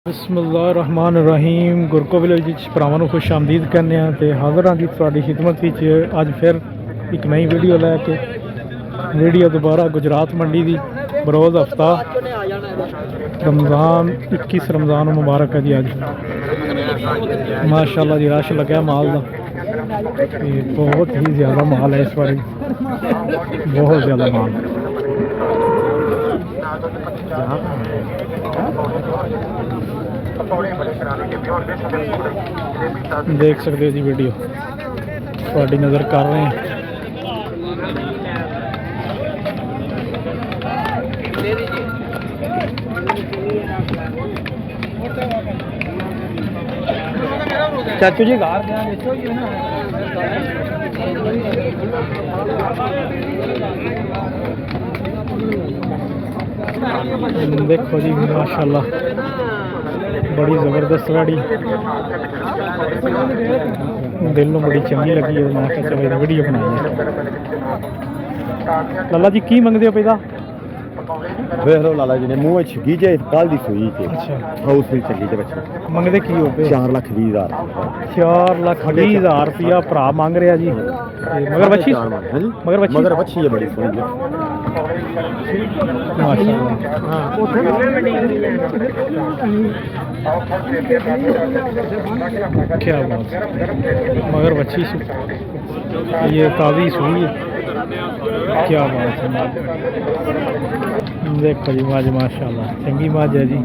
ਬਿਸਮਿਲ੍ਲਾਹਿਰਰਹਿਮਾਨਿਰਰਹੀਮ ਗੁਰਕੋ village ਵਿੱਚ ਭਰਾਵਾਂ ਨੂੰ ਖੁਸ਼ ਆਮਦੀਦ ਕਹਿੰਦੇ ਹਾਂ ਤੇ ਹਾਜ਼ਰ ਹਾਂ ਜੀ ਤੁਹਾਡੀ ਖਿਦਮਤ ਵਿੱਚ ਅੱਜ ਫਿਰ ਇੱਕ ਨਈ ਵੀਡੀਓ ਲੈ ਕੇ। ਵੀਡੀਓ ਦੁਬਾਰਾ ਗੁਜਰਾਤ ਮੰਡੀ ਦੀ ਬਰੋਜ਼ ਹਫਤਾ ਰਮਜ਼ਾਨ 21 ਰਮਜ਼ਾਨ ਮੁਬਾਰਕ ਹੈ ਜੀ। ਅੱਜ ਮਾਸ਼ਾਅੱਲਾ ਜੀ ਰਸ਼ ਲੱਗਿਆ ਮਾਲ ਦਾ ਤੇ ਬਹੁਤ ਹੀ ਜ਼ਿਆਦਾ ਮਾਲ ਹੈ ਇਸ ਵਾਰੀ, ਬਹੁਤ ਜ਼ਿਆਦਾ ਮਾਲ। देख सकते हो जी वीडियो थोड़ी नज़र कर रहे हैं। चाचू जी घर देखो जी माशाल्लाह बड़ी ज़बरदस्त गाड़ी, दिल में बड़ी चंगी लगी है। मैं चलो वीडियो बनाई है। लाला जी की मंगते हो पैदा? ਵੇਖ ਲਓ ਲਾਲਾ ਜੀ ਨੇ ਮੂੰਹ ਵਿੱਚ ਗੀਜੇ ਕੱਲ ਦੀ ਸੂਈ ਤੇ अच्छा ਹਾਊਸ ਵਿੱਚ ਚੱਲੀ ਤੇ ਬੱਚੇ मंगते की हो पे? 4,20,000 4,20,000 रुपया भरा मांग रहा जी। मगर बच्ची हाँ जी मगर बच्ची है बड़ी सोहनी क्या बात, मगर बच्ची ये ताज़ी सुई है। क्या बात है, देखो जी मज माशाल्लाह चंगी मज है जी।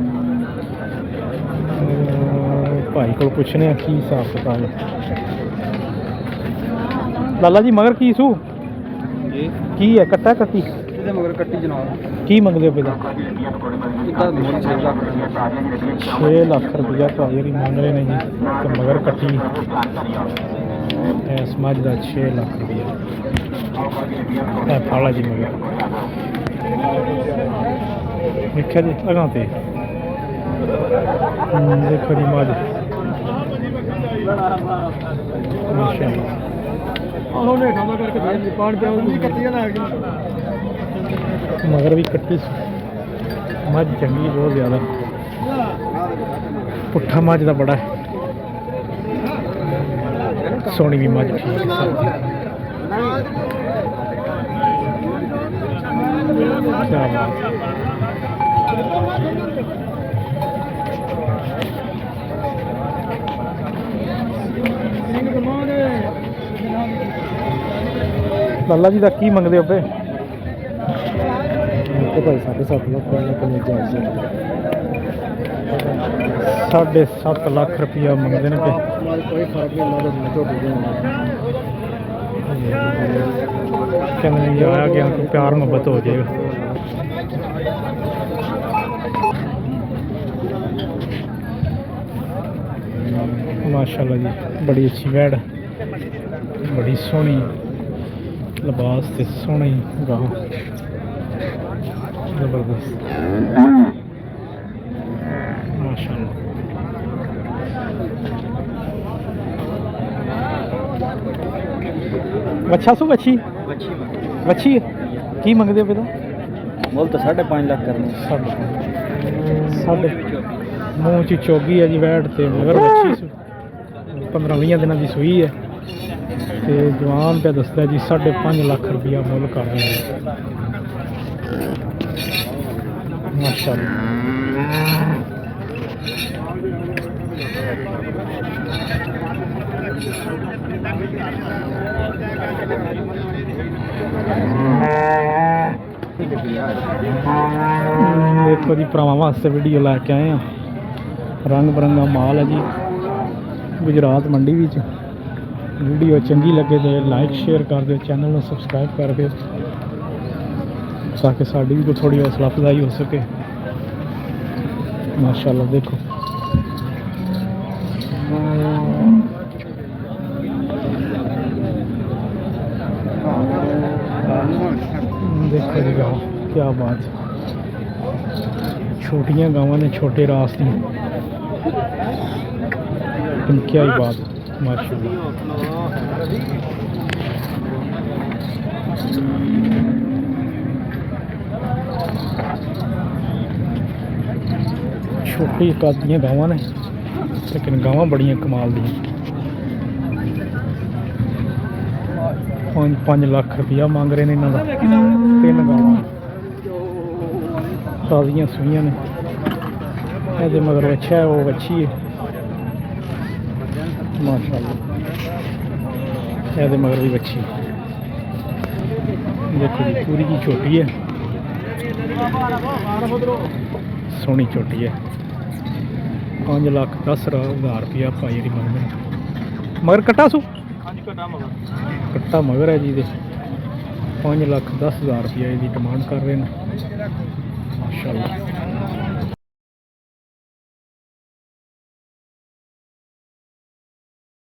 भाई को पूछने की हिसाब किताब है। लाला जी मगर की सू की है कट्टा कट्टी मगर कट्टी जनाब की मंगते हो पैदा? 6 लाख रुपया काजरी मांग रहे हैं जी। तो मगर कट्टी इस मज का 6 लाख रुपया फाला जी। मगर देखा जी अगा ते देखो जी मज माशाल्लाह मगर भी कट्टी मज चंगी बहुत ज़्यादा। पुट्ठा मज का बड़ा है, सोनी भी मज ठीक है। क्या बात लाला जी का की मंगते हो पे? भाई 7.5 लाख 7.5 लाख रुपया मंगते हैं पे। कोई फर्क नहीं कहने आया गया तो प्यार मोहब्बत हो जाएगा। माशाल्लाह जी बड़ी अच्छी वैड़, बड़ी सोहनी लिबास से सोहनी गां, जबरदस्त माशाल्लाह। अच्छा सू बच्ची बच्ची की मंगते हो पैदा? मोल तो 5.5 लाख करने साढ़े मूँह च चोगी है जी वैट ते मगर बच्ची 15-20 दिन की सूई है ते जवान पे दसदा जी 5.5 लाख रुपया मुल कर रहे हैं माशाल्लाह। देखो जी भरावां वास्ते वीडियो लैके आए हैं। रंग बिरंगा माल है जी गुजरात मंडी विच। वीडियो चंगी लगे तो लाइक शेयर कर दो, चैनल को सबसक्राइब कर दो ताकि साड़ी भी थोड़ी हौसला अफजाई हो सके। माशाल्लाह देखो देखो जी गाँव क्या बात है। छोटियां गाँव ने छोटे रास्ते क्या ही बात माशाल्लाह। ਛੋਟੀ ਕੱਦ ਦੀਆਂ ਗਾਵਾਂ ਨੇ, ਲੇਕਿਨ ਗਾਵਾਂ ਬੜੀਆਂ ਕਮਾਲ ਦੀਆਂ। 5 ਲੱਖ ਰੁਪਇਆ ਮੰਗ ਰਹੇ ਨੇ ਇਹਨਾਂ ਦਾ। 3 ਗਾਵਾਂ ਤਾਜ਼ੀਆਂ ਸੂਈਆਂ ਨੇ। ਇਹਦੇ ਮਗਰ ਵੱਛਾ ਹੈ, ਉਹ ਵੱਛੀ ਹੈ ਮਾਸ਼ਾਅੱਲਾ। ਇਹਦੇ ਮਗਰ ਵੀ ਵੱਛੀ ਦੇਖੋ ਜੀ, ਪੂਰੀ ਜੀ ਛੋਟੀ ਹੈ, ਸੋਹਣੀ ਛੋਟੀ ਹੈ। 5,10,000 ਰੁਪਇਆ ਭਾਈ ਜਿਹੜੀ ਮੰਗਦੇ ਨੇ। ਮਗਰ ਕੱਟਾ ਸੂ ਕੱਟਾ ਮਗਰ ਹੈ ਜੀ ਦੇ। 5,10,000 ਰੁਪਇਆ ਇਹਦੀ ਡਿਮਾਂਡ ਕਰ ਰਹੇ ਨੇ ਮਾਸ਼ਾਅੱਲਾ।